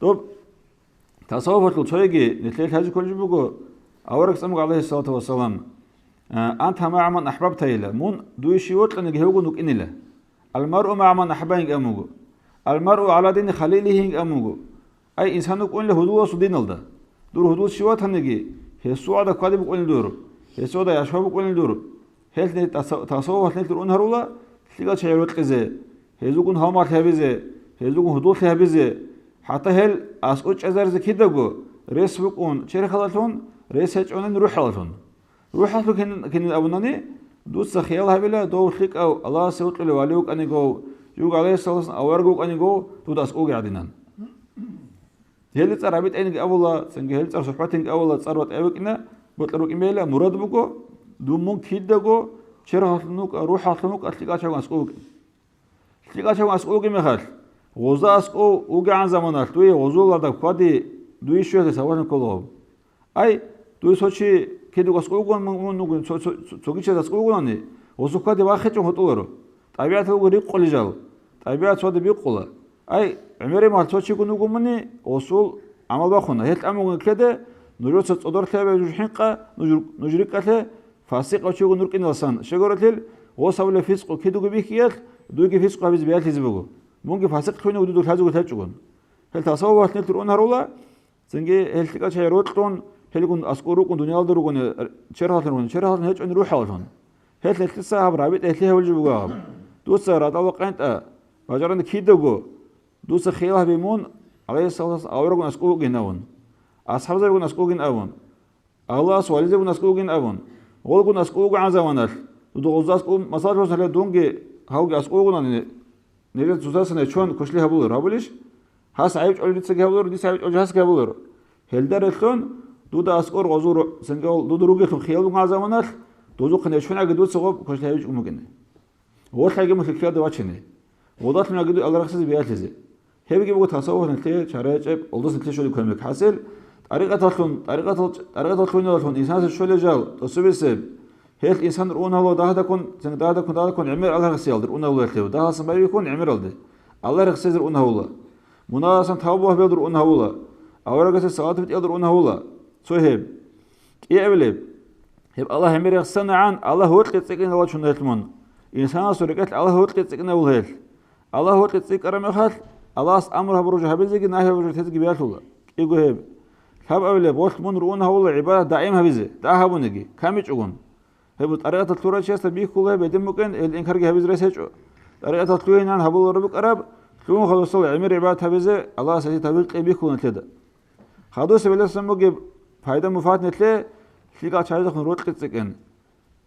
طب تصوف الطويجي نتليل هذا كل جبوجو أورك سمع عليه الصلاة والسلام أنت مع من أحببت إلى من دويشي وطن جهوجو نك إنلا المرء مع من أحبين أموجو المرء على دين خليله أموجو أي إنسان يقول له هدوء صدين الله دور هدوء شوات هنجي هي السعادة قادم يقول دور هي السعادة يشوف يقول دور هل تصوف نتلر أنهار الله تلقى شيء وتقزه هي زوجون هامات هبزه هي زوجون هدوء هبزه حتى هل أسقط أزار كده جو ريس بكون شري خلاتون ريس هجونن روح خلاتون روح خلاتون كن أبناني دوس خيال هبلا دو خلق أو الله سوت له واليوك أني جو يوق عليه الصلاة أورجوك أني جو تود أسقوق عدنان هل تصير عبيد أنك أولا سنج هل تصير صحبتك أولا تصير وتأوكنا بتروك إميلا مراد بكو دومون كده جو شري خلاتونك روح خلاتونك أتلقى شو أسقوق أتلقى شو أسقوق مخال غوزا أسقو وجعان زمانات توي غزول هذا قادي دوي شو هذا سوالن كلهم أي دوي سوتشي كده أسقو كون من نقول سوكي شيء أسقو كونني غزول قادي واحد جون هتوره طبيعة هو غريب قل جال طبيعة صاد بيقوله أي عمري ما سوتشي كون نقول مني غزول عمل بخونه هيك أمون كده نجور تصدر ثابت جحنقة نجور كله فاسق أو شيء نور كنا لسان شجرة غصب الفسق كده جبيكيات دوي كفسق هذا بيات يزبقه ممكن فاسق تكونه ودود الحاجة وتحجون هل تصور نلتر أنهار الله سنجي هل تكاد شيء روتون هل يكون أسكوروكون دنيا الدروكون شرهاتون هج أن روح هاتون هل تلتسا برابط أهلها والجبوغاب دوسا رات الله قنت وجرنا كيدوغو دوسا خيالها بيمون عليه الصلاة والسلام أورغون أسكوغين أون أصحاب زيغون أسكوغين أون الله سوالي زيغون أسكوغين أون غولغون أسكوغ عن زمانات دودو أسكوغ مساج وصل دونجي هاوغي أسكوغون نريد تزاسنا شون كشلي هبولر هبوليش هاس عيب أولي تسجى هبولر دي سعيب أولي هاس هبولر هل درتون دودا أسكور غزور سنجال دود روجي خب خيال مع زمانات دودو قناة شون عقد دود صغاب كشلي هبيج أمكنه هو حاجة مثل كذا دواتشني وضعت من عقد الله رخص بيات لزي هبيجي بقول تصور نتلي شرائع أولدس نتلي شو يكون مك حاصل طريقة تلون إنسان شو لجال تصوير سب هيك إنسان رؤونه الله ده كون عمر الله رخصيال در رؤونه الله يخليه ده هسه ما يكون عمر الله رخصي در رؤونه الله مناسا توبه بيدر رؤونه الله أورجس الصلاة بتقدر رؤونه الله صهيب يقبل هب الله عمر يخصنا عن الله هو تقين الله شو نهتمون إنسان سرقت الله هو تقين أول الله هو تقين كرم خال الله أمره بروجه هبزي ناهي بروجه تزكي بيات الله يقول هب هب أول بوش من رؤونه الله عبادة دائم هبزي ده هبونجي كم يجون هبو طريقة التورا شيء بيك كله بدم ممكن الإنكار جهبز رأسه طريقة التوين عن هبو ربك قرب شلون خلاص صل عمر عباد هبزه الله سيد تبيك بيك كونه كده خلاص بلا سمو جب فايدة مفاد نتله شيء شايز خن روت كتسكن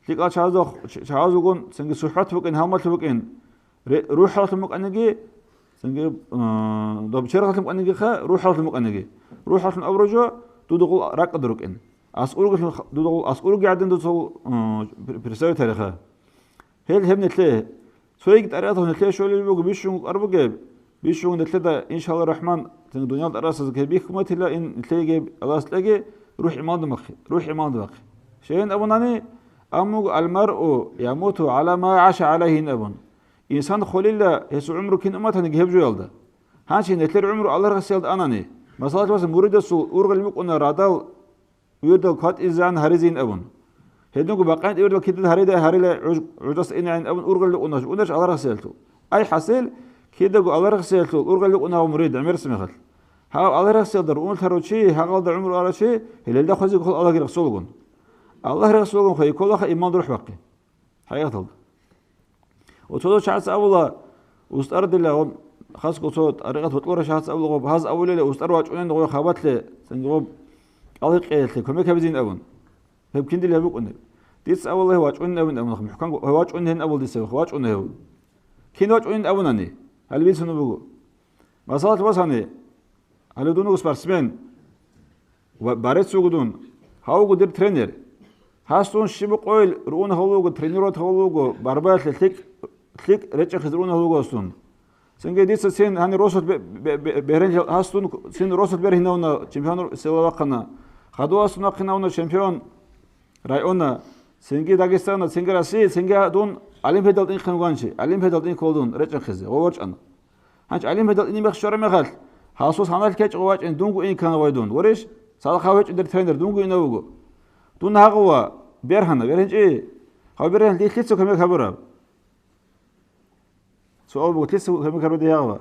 شيء شايز يكون سنج صحة بكين هامات بكين روح حالة مكانجي سنج دبشرة حالة مكانجي روح حالة مكانجي روح حالة أبرجه تدخل راك أدركين أسألك قاعدين دوسوا برسالة تاريخها هل هم نتلاه سويك تاريخه نتلاه شو اللي بيجو بيشون أربعة جاب بيشون نتلاه إن شاء الله الرحمن الدنيا الأراسة كبيك ما تلا إن نتلاه جاب الله تلاقي روح إيمان دماغي روح إيمان دماغي شيء أبوناني أمو المرء يموت على ما عاش عليه أبون إنسان خليل يسوع عمره كن أمات هنجيب جو يلده هانشي نتلاه عمره الله رسيل أناني مثلا بس مريد السول أورغل مكون رادال ويردل كات إزان هريزين أبون هيدنكو بقين يردل كده هريلا عجس إن عن أبون أورغل لقناش الله رسالته أي حصل كده الله رسالته أورغل لقناه مريد عمر سمخل ها الله رسال در أمور تروشي هقال در عمر على شيء هل ده خزي كل الله رسولهم الله رسولهم خي كل خي إيمان روح بقي حياة الله وتوضع شخص أولا واسترد الله خاص كصوت أريقة تطلع شخص أولا بهذا أولا له واستر واجعلنا نقول خابت له سنجوب الله قيلت لكم ما كبزين أبون هم كندي اللي هبوك أنه ديس أول هو واجعلنا أبون أبون محكم هو واجعلنا هن أول ديس هو واجعلنا هو كين واجعلنا أبون أني هل بيسنو بقول ما صارت بس أني هل دونه سبارسمن وبارت سوقدون هاو قدر ترينر هاستون شبه قويل رؤون هولوجو ترينرات هولوجو باربات لتلك رجع خزرون هولوجو أستون سنجي ديس سين هني روسل بهرنج هاستون سين روسل بره هنا ونا شامبيون سلواقنا خدوا أستون قنا ونا شامبيون رايونا سنجي داغستان سنجي راسي سنجي دون علم هدال إن خنوانشي علم هدال إن كولدون رجع خزر وورج أنا هنش علم هدال إني مخشورة مخال хасус ханал кеч гواч ин дунгу ин кан вайдун вориш садак хавеч дер тренер дунгу инавуго дун хагва берхана беренчи хаберен лихлицо каме хабара سؤال بوتلس هم كانوا دياغا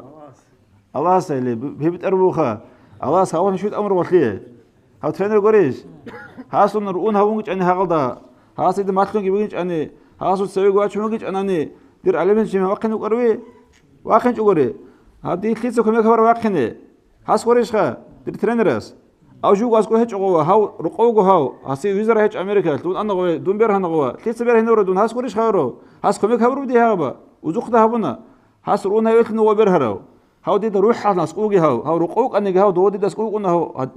الله سهل بيبت أربوخا الله ساوون شوت أمر وطليه هاو ترينر قريش هاسون رؤون هاونج أني هاغلدا هاسيد ماتلون جيبينج أني هاسون سوي قوات شموجيج أني دير علمين شيء واقعين وقروي واقعين وقري هادي تليسو كم يكبر واقعين هاس قريش خا دير ترينرس أو جو قاسكو هيج قوة هاو رقوقو هاو هاسي ويزر هيج أمريكا دون أنا قوة دون بير هنا قوة تليس بير هنا دون هاس قريش خارو هاس كم يكبروا بدي هابا وزوق هابنا هاس رؤون هايلك نو بير هراو هاو دي روح على سقوقي هاو رقوق أني هاو دو دي دسقوق هاو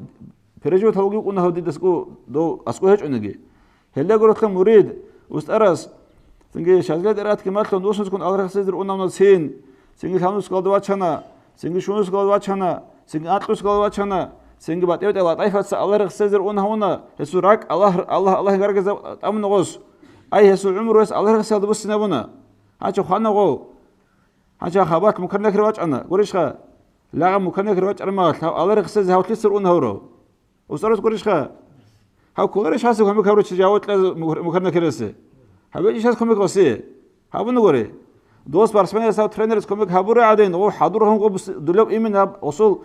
فريجو توجي هاو دي دسقو دو أسقو هيج أني هلا قلت لهم مريد واسترس سنجي شازلات إرات كمالتو نوسنس كون أغرق سيدر أونام نسين سنجي خاموس قال دواتشنا سنجي شونس قال دواتشنا سنجي أطلس قال دواتشنا سنجي باتيوت الله طيفة أغرق سيدر أونهونا هسو راك الله غرق أمن غوس أي هسو عمر ويس أغرق سيدر بسنا بنا هاتشو خانا غو هاتشو خابات مكرنا كرواج أنا قريش خا لاغا مكرنا كرواج أنا مالت أغرق سيدر هاو تلسر أونهورو وصارت قريش خا هاو كوريش هاسو هم كبروا تجاوت مكرنا كرسي هبيجي شاس كوميك وسي هابو نغوري دوس بارسمانيا ساو ترينرز كوميك هابوري عادين او حضورهم غو دولب ايمن اصول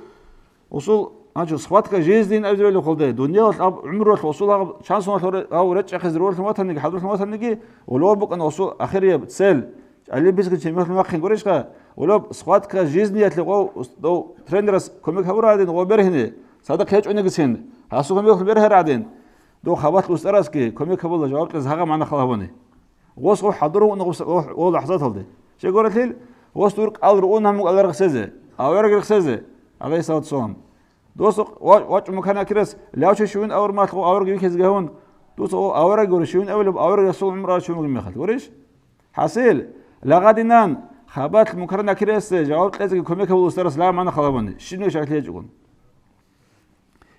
اجو سخواتكا جيزدين ابزبل خولدي دنيا عمره اصول شانس او رجع خزرول ثماتني حضور ثماتني ولو بق ان اصول اخريه بتسال علي بيسك تشمخ ماخين غوريشكا ولو سخواتكا جيزنيات لغو دو ترينرز كوميك هابوري عادين او برهني صادق هيج انغسين هاسو كوميك برهر عادين دو خبات لوستراسكي كوميك هابول جواب لزهغا معنا خلاوني غوص غو حضروا ونغوص غو لحظات هالدي شي قولت لي غوص تورك الرؤون هم الرغ سيزه او يرغ سيزه عليه الصلاه والسلام دوس واچ مكان كرس لاوش شون اور ما تخو اور كيز جهون دوس اور غور شون اول اور رسول عمره شون مخل وريش حاصل لغدنان خبات المكرنا كرس جواب لازم كوميك هو استرس لا معنا خلاوني شنو شكل يجون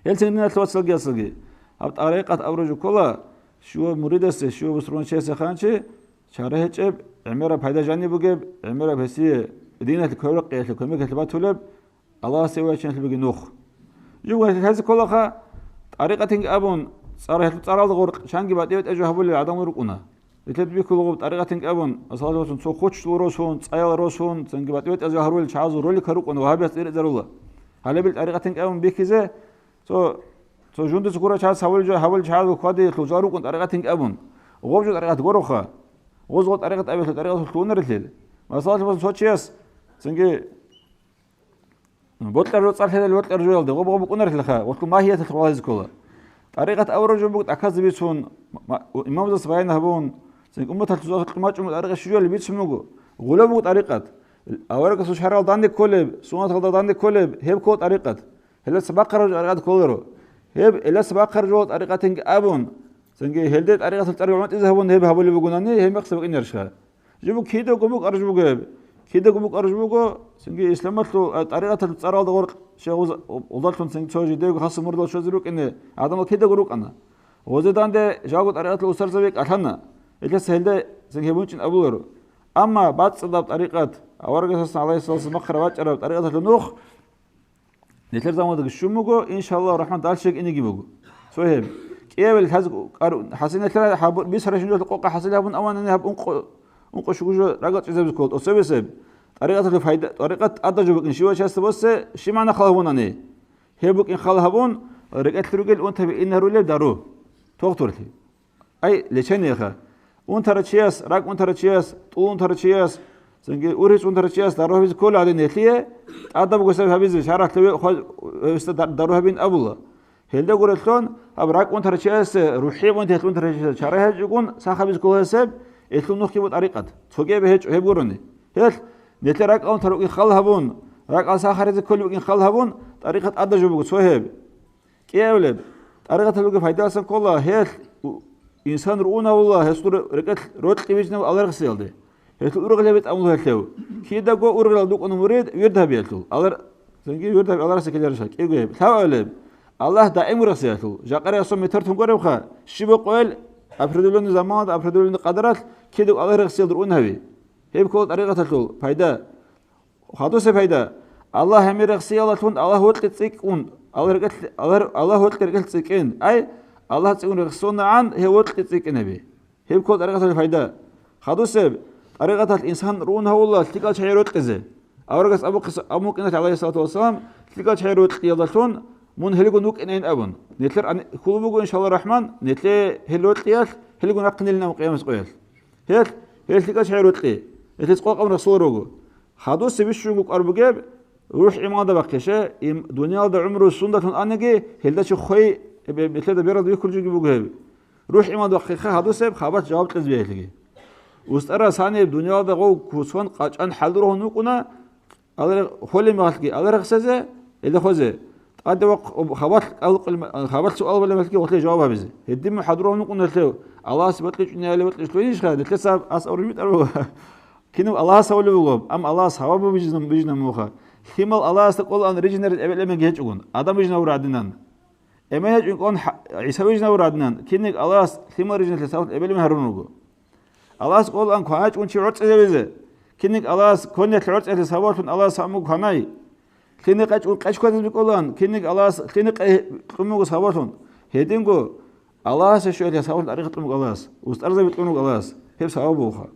يلتننا توصل جسجي اب طريقه ابرج كلها شو مريدس شو بسرون شيء خانشي شاره جب عمره فايده جاني بوجب عمره بسي دينه الكورق كوميك تباتولب الله سوى شان تبقي نوخ جو هذا كلها طريقه ابون صار صار غورق شانغي باديت اجو هبل ادم ورقنا لتدبي كل طريقه ابون اصلا سو خوش وروسون صايل روسون سانغي باديت اجو هرول شازو رولي كرقنا وهابي زروا هل بالطريقه ابون بكذا سو جوندس كورا شاز حاول شاز كوادي تلوزارو كنت طريقه ابون غوجو طريقه غوروخا غوزو طريقه ابي طريقه تونرلل ما صار سوتشيس سنجي بوتلر صار هذا الوقت رجال ده غوبو كونرلخا وقت ما هي تخواز كولا طريقه اورجو بوت اكاز بيسون امام ذا سبعين هبون سنجي امه تلوزارو قماچ طريقه شجو اللي بيتسمغو غلبو طريقه اورك سو شرال داندي كولب سونات داندي كولب هيب كو طريقه هل سباقر طريقه كولرو هيب إلا سباقر جو طريقة أبون سنجي هلدت طريقة الطريقة إذا هيب هبول بيقولني هيب مقصد إنرشها جيبوا كيدو قبوك أرجو جيب كيدو قبوك أرجو سنجي إسلامتلو طريقة التصرف دغور شغوز وضلتون سنجي توجي ديو خاص مرضى شو زروك إنه عدم كيدو قروك أنا وزيدان ده جاوا طريقة الأسر زبيك أتحنا إلا سهلده سنجي بونشين أبولرو أما بعد صدق طريقة أورجس صلى الله عليه وسلم مخربات طريقة النوخ نتر زمان شوموجو إن شاء الله الرحمن دالشيك إني جيبوجو سوهم كيابل هذا حسين نتر حاب بيسرش نجوا القوقة حسين هبون أوان أنا هب أنقو شوجو رجعت إذا بسكوت أو سب طريقة الفايدة طريقة أدرجوا إن شو شاست بس شو معنى خلهون أنا هيبوك إن خلهون رجعت تروجل وأنت بإنه رولي دارو توقتورتي أي ليشين يا خا وأنت رتشياس راك وأنت رتشياس طول أنت رتشياس سنجي أوريش ونترشياس داروه بيز كل هذه نتليه أدب وقصة هبيز شارك توي خال داروه بين أبوه هيدا قولتلون أبراك ونترشياس روحي وانت ونترشياس شاره يجون ساخ بيز كل هسب يتلون نخكي بطريقة تفوقي بهج هب قرني هل نتراك أون تروي خالهبون راك أساخر كل وين خالهبون طريقة أدب جبوك سوهب كي أولد طريقة تلوك فايدة سن كلها هل إنسان رؤنا والله هستور ركت روت قبيجنا الله رخصيل ده هتو أورغل بيت أمور هتلو كيدا جو أورغل دوك أنا مريد يرده بيتلو الله سنجي يرده الله سكيل يرشك إيه جيب ثاولب الله دائم رخصيتلو جاكر يصوم مترتهم قريب خا شبه قول أفردولون زمان أفردولون قدرات كيدو الله رخصيل درون هبي هيب كود طريقة تلو فايدة خاطر سفايدة الله همير غسيالتون الله هو تلتقون الله هو تلتقين أي الله تقول رسولنا عن هو تلتقين به هي كل طريقة الفائدة خدوا سب طريقة الإنسان رون هو الله تلقى شعيروت كذا أورجس أبو كنت عليه الصلاة والسلام تلقى شعيروت يضلتون من هلقوا نوك إنين أبون نتلر أن كلوا إن شاء الله الرحمن نتلي هلوت ليال هلقوا نقن لنا مقيام سقيل هل تلقى شعيروت لي نتلقى أمر رسول روجو خدوا سب شو قرب جاب روح إيمان ده بقيشة دنيا ده عمره سنة أنجي هل ده شو خوي بتلاقي بيرد يأكل جو بجيب روح إيمان ده بقيشة هذا سب خبرت جواب تزبيه لقي وسترى ثاني الدنيا ده جو كوسون قاچان حلره نوكنا على خولي مالكي على رخصة إذا خوزه قد وق خبرت سؤال ولا مالكي وقت جوابها بزه الدم حضره نوكنا تلو الله سبت لي إني لو تلويش خد تلسا أسأل ميت أروه كنوا الله سوى بقوم أم الله سوى بيجنا موخا ثمل الله استقول أن رجنر أبل من جهة جون آدم بيجنا ورادنان أما يجون كون عيسى بيجنا ورادنان كنك الله ثمل رجنر تساوت أبل من هرونوجو الله استقول أن كهاج كون شيء عرض إذا كنك الله كون يتعرض إذا سوات من الله سامو كهناي كنك أج كون بيقولان كنك الله كنك كمو سواتون هيدينغو الله سشوية سوات طريقة الله واسترزق بتقولوا الله هي سوابوها